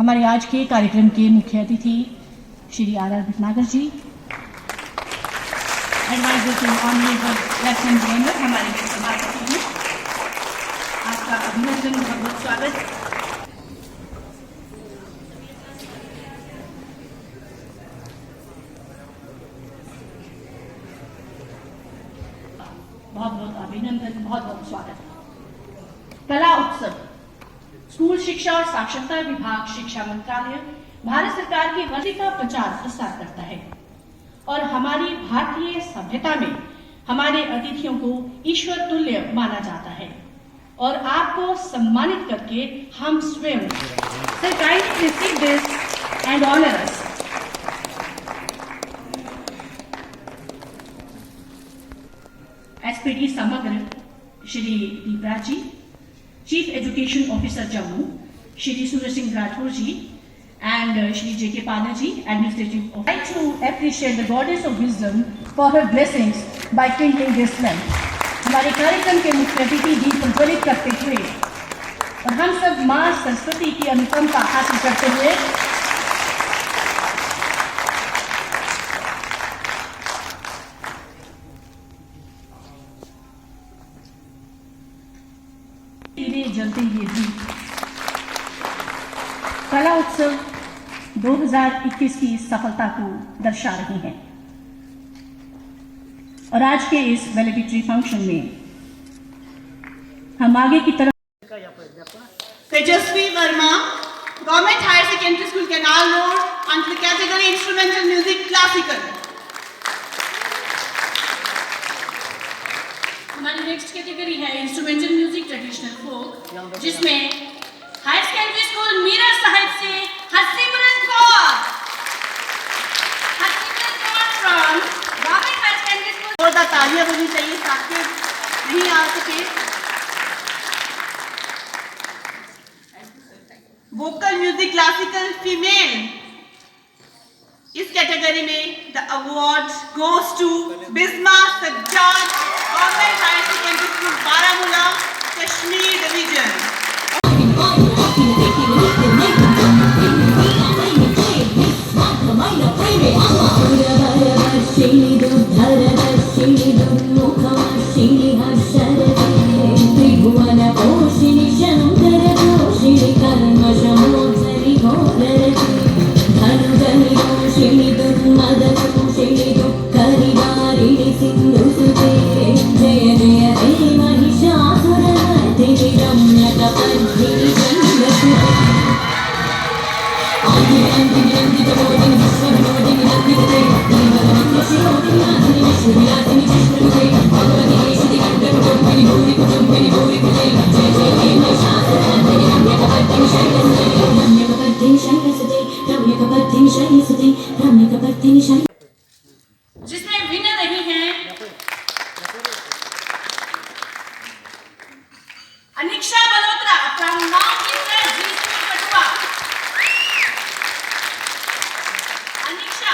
हमारे आज के कार्यक्रम के मुख्य अतिथि Shri R Bhatnagar ji, advisor to honourable lieutenant general हमारे सभापति हैं, आपका अभिनंदन, बहुत बहुत स्वागत। बहुत बहुत अभिनंदन, बहुत बहुत स्वागत। कला उत्सव स्कूल शिक्षा और साक्षरता विभाग, शिक्षा मंत्रालय, भारत सरकार की वर्षी का प्रचार प्रसार करता है और हमारी भारतीय सभ्यता में हमारे अतिथियों को ईश्वर तुल्य माना जाता है और आपको सम्मानित करके हम स्वयं receive this and honour us. SPD Samagra Shri Deepraj ji, chief education officer Jammu Shri Suraj Singh Rathore ji and Shri J.K. Panaji, Administrative Officer. I'd like to appreciate the Goddess of Wisdom for her blessings by kindling this lamp. हमारे कार्यक्रम के मुख्य अतिथि दीप प्रज्वलित करते हुए और हम सब माँ सरस्वती की अनुकंपा हासिल करते हुए धीरे जलते ये दीप कला उत्सव 2021 की सफलता को दर्शा रही हैं और आज के इस वेलिडिक्टरी फंक्शन में हम आगे की तरफ Tejasvi Verma, government higher secondary school canal road, under category instrumental music classical. हमारी नेक्स्ट कैटेगरी है इंस्ट्रूमेंटल म्यूजिक ट्रेडिशनल फोक, जिसमें higher secondary school Mira Sahib से Harsimran Kaur from government higher secondary school. जोरदार तालियां बजनी चाहिए ताकि नहीं आ सके। वोकल म्यूजिक क्लासिकल फीमेल, इस कैटेगरी में the award goes to Bisma Sajjad, government higher secondary school Baramulla, Kashmir division. जिसमें विनर रही हैं Aniksha Balotra from mount Indra ji school Kathua. Aniksha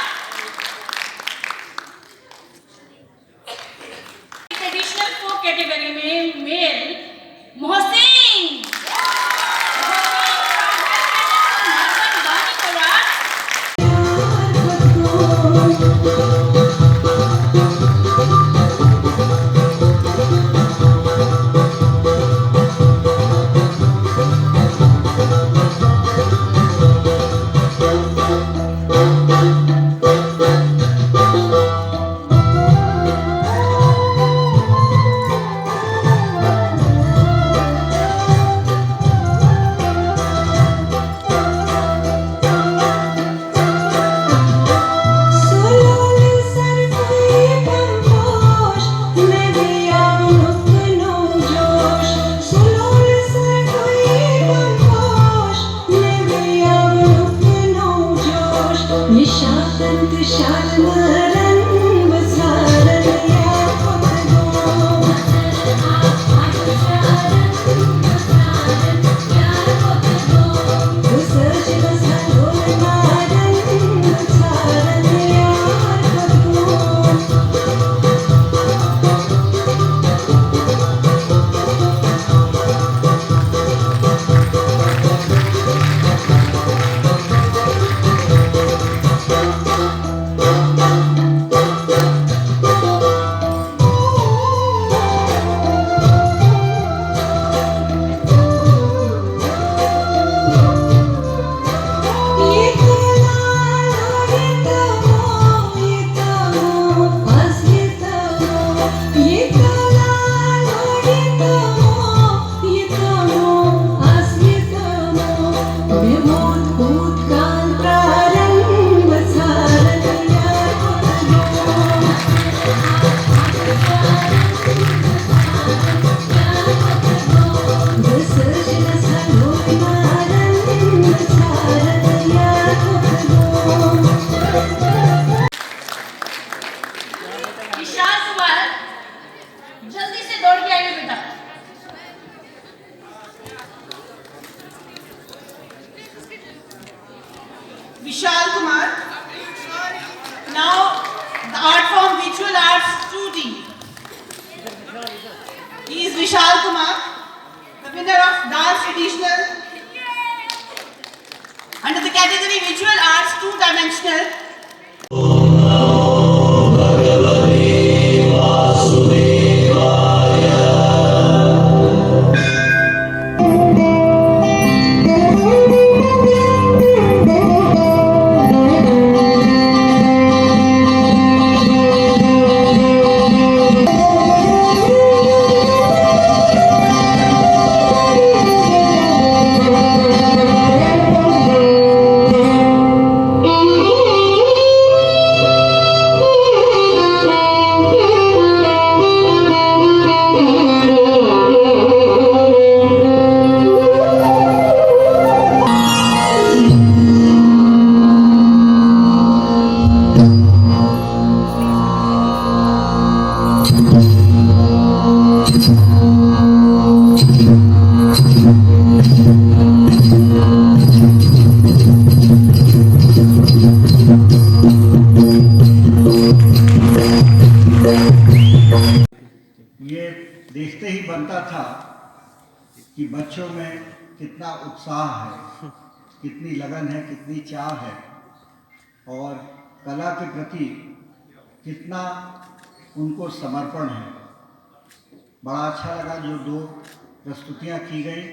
traditional folk category में male Mohsin Vishal Kumar. Now the art form Visual Arts 2D. He is Vishal Kumar, the winner of Dance Traditional under the category Visual Arts 2-dimensional. ये देखते ही बनता था कि बच्चों में कितना उत्साह है, कितनी लगन है, कितनी चाह है और कला के प्रति कितना उनको समर्पण है। बड़ा अच्छा लगा जो दो प्रस्तुतियाँ की गई,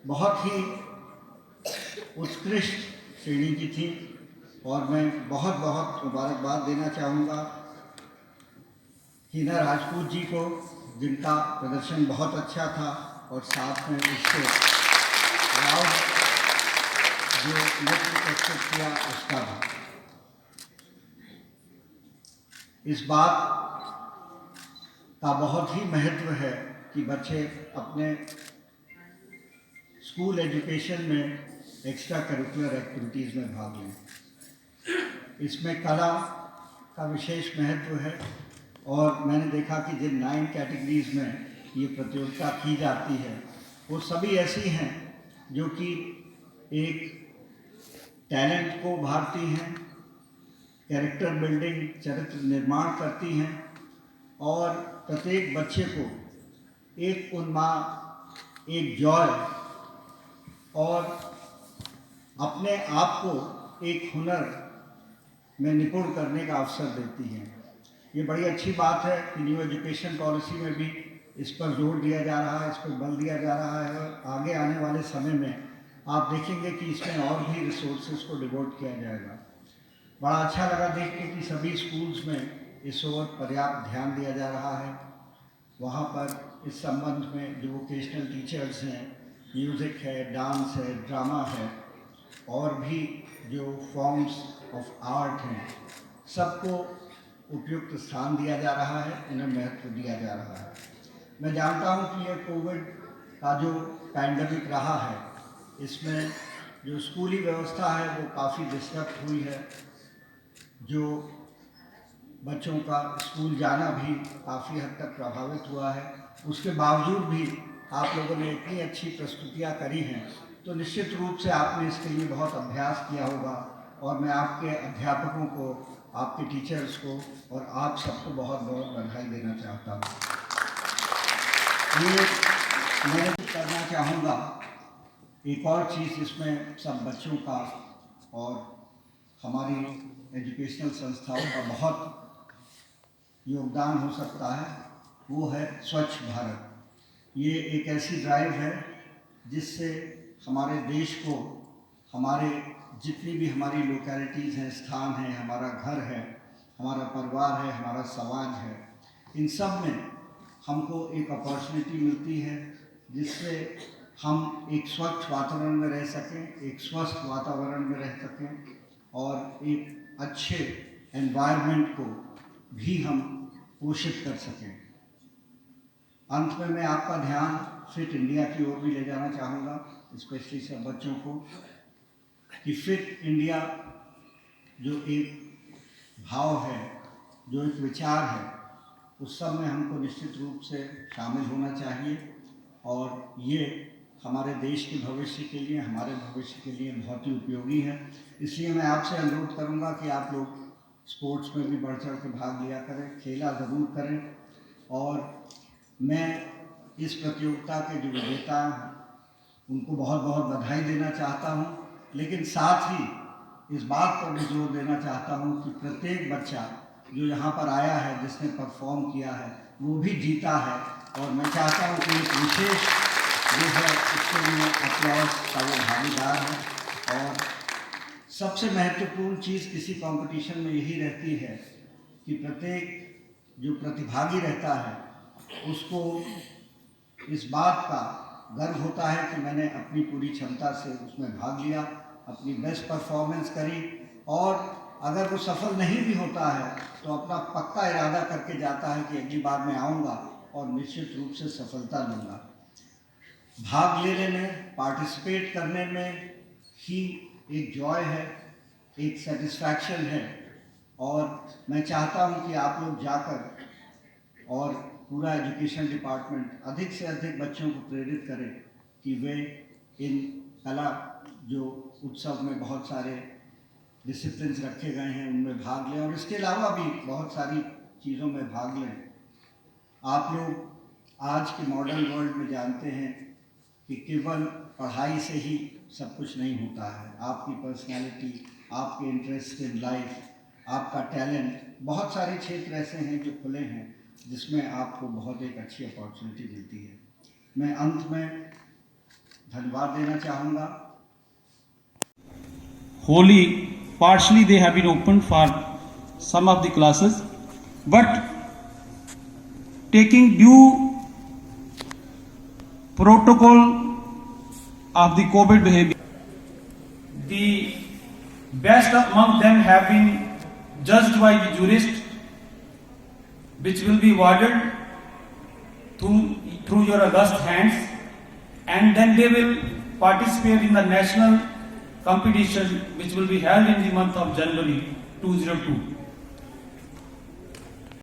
बहुत ही उत्कृष्ट श्रेणी की थी और मैं बहुत बहुत मुबारकबाद देना चाहूँगा हिना राजपूत जी को, जिनका प्रदर्शन बहुत अच्छा था और साथ में उससे राव जो नृत्य प्रस्तुत किया उसका भी। इस बात का बहुत ही महत्व है कि बच्चे अपने स्कूल एजुकेशन में एक्स्ट्रा करिकुलर एक्टिविटीज़ में भाग लें। इसमें कला का विशेष महत्व है और मैंने देखा कि जिन 9 कैटेगरीज में ये प्रतियोगिता की जाती है वो सभी ऐसी हैं जो कि एक टैलेंट को उभारती हैं, कैरेक्टर बिल्डिंग, चरित्र निर्माण करती हैं और प्रत्येक बच्चे को एक उन्माद, एक जॉय और अपने आप को एक हुनर में निपुण करने का अवसर देती हैं। ये बड़ी अच्छी बात है कि न्यू एजुकेशन पॉलिसी में भी इस पर जोर दिया जा रहा है, इस पर बल दिया जा रहा है और आगे आने वाले समय में आप देखेंगे कि इसमें और भी रिसोर्सेज को डिवोट किया जाएगा। बड़ा अच्छा लगा देख के कि सभी स्कूल्स में इस ओर पर्याप्त ध्यान दिया जा रहा है। वहाँ पर इस संबंध में जो वोकेशनल टीचर्स हैं, म्यूज़िक है, डांस है, ड्रामा है और भी जो फॉर्म्स ऑफ आर्ट हैं, सबको उपयुक्त स्थान दिया जा रहा है, उन्हें महत्व दिया जा रहा है। मैं जानता हूँ कि ये कोविड का जो पैंडेमिक रहा है, इसमें जो स्कूली व्यवस्था है वो काफ़ी डिस्टर्ब हुई है। जो बच्चों का स्कूल जाना भी काफ़ी हद तक प्रभावित हुआ है। उसके बावजूद भी आप लोगों ने इतनी अच्छी प्रस्तुतियाँ करी हैं तो निश्चित रूप से आपने इसके लिए बहुत अभ्यास किया होगा और मैं आपके अध्यापकों को, आपके टीचर्स को और आप सबको बहुत बहुत बधाई देना चाहता हूँ। ये मैं करना चाहूँगा एक और चीज़ इसमें सब बच्चों का और हमारी एजुकेशनल संस्थाओं का बहुत योगदान हो सकता है, वो है स्वच्छ भारत। ये एक ऐसी ड्राइव है जिससे हमारे देश को, हमारे जितनी भी हमारी लोकेलिटीज़ हैं, स्थान हैं, हमारा घर है, हमारा परिवार है, हमारा समाज है, इन सब में हमको एक अपॉर्चुनिटी मिलती है जिससे हम एक स्वच्छ वातावरण में रह सकें, एक स्वस्थ वातावरण में रह सकें और एक अच्छे एनवायरनमेंट को भी हम पोषित कर सकें। अंत में मैं आपका ध्यान फिट इंडिया की ओर भी ले जाना चाहूँगा, स्पेशली सब बच्चों को, कि फिट इंडिया जो एक भाव है, जो एक विचार है, उस सब में हमको निश्चित रूप से शामिल होना चाहिए और ये हमारे देश के भविष्य के लिए, हमारे भविष्य के लिए बहुत ही उपयोगी है। इसलिए मैं आपसे अनुरोध करूंगा कि आप लोग स्पोर्ट्स में भी बढ़ चढ़ के भाग लिया करें, खेला ज़रूर करें। और मैं इस प्रतियोगिता के जो विजेता हैं उनको बहुत बहुत बधाई देना चाहता हूं, लेकिन साथ ही इस बात पर भी जोर देना चाहता हूं कि प्रत्येक बच्चा जो यहाँ पर आया है, जिसने परफॉर्म किया है, वो भी जीता है। और मैं चाहता हूँ कि एक विशेष जो है इसके लिए अपलॉज का वो भागीदार है। और सबसे महत्वपूर्ण चीज़ किसी कंपटीशन में यही रहती है कि प्रत्येक जो प्रतिभागी रहता है उसको इस बात का गर्व होता है कि मैंने अपनी पूरी क्षमता से उसमें भाग लिया, अपनी बेस्ट परफॉर्मेंस करी। और अगर वो सफल नहीं भी होता है तो अपना पक्का इरादा करके जाता है कि अगली बार मैं आऊँगा और निश्चित रूप से सफलता लूँगा। भाग लेने में, पार्टिसिपेट करने में ही एक जॉय है, एक सेटिस्फैक्शन है। और मैं चाहता हूँ कि आप लोग जाकर और पूरा एजुकेशन डिपार्टमेंट अधिक से अधिक बच्चों को प्रेरित करें कि वे इन कला जो उत्सव में बहुत सारे डिसिप्लिन्स रखे गए हैं उनमें भाग लें, और इसके अलावा भी बहुत सारी चीज़ों में भाग लें। आप लोग आज के मॉडर्न वर्ल्ड में जानते हैं कि केवल पढ़ाई से ही सब कुछ नहीं होता है। आपकी पर्सनैलिटी, आपके इंटरेस्ट इन लाइफ, आपका टैलेंट, बहुत सारे क्षेत्र ऐसे हैं जो खुले हैं जिसमें आपको बहुत एक अच्छी अपॉर्चुनिटी मिलती है। मैं अंत में धन्यवाद देना चाहूँगा। Wholly, partially they have been opened for some of the classes, but taking due protocol of the COVID behavior, the best among them have been judged by the jurist, which will be awarded through your august hands, and then they will participate in the national competition which will be held in the month of January 2002.